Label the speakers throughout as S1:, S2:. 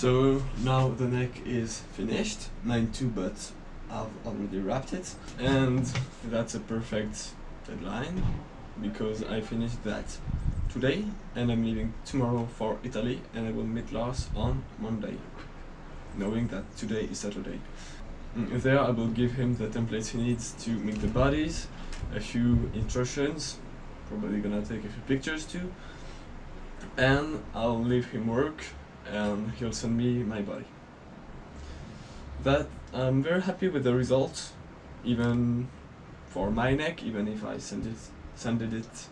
S1: So now the neck is finished, 9-2 but I've already wrapped it, and that's a perfect deadline because I finished that today and I'm leaving tomorrow for Italy, and I will meet Lars on Monday, knowing that today is Saturday. There I will give him the templates he needs to make the bodies, a few instructions, probably gonna take a few pictures too, and I'll leave him work and he'll send me my body. That I'm very happy with the result, even for my neck, even if I sanded it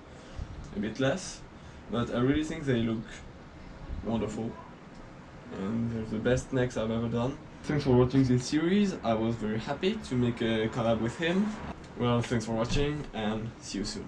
S1: a bit less, but I really think they look wonderful and they're the best necks I've ever done. Thanks for watching this series. I was very happy to make a collab with him. Well, thanks for watching and see you soon.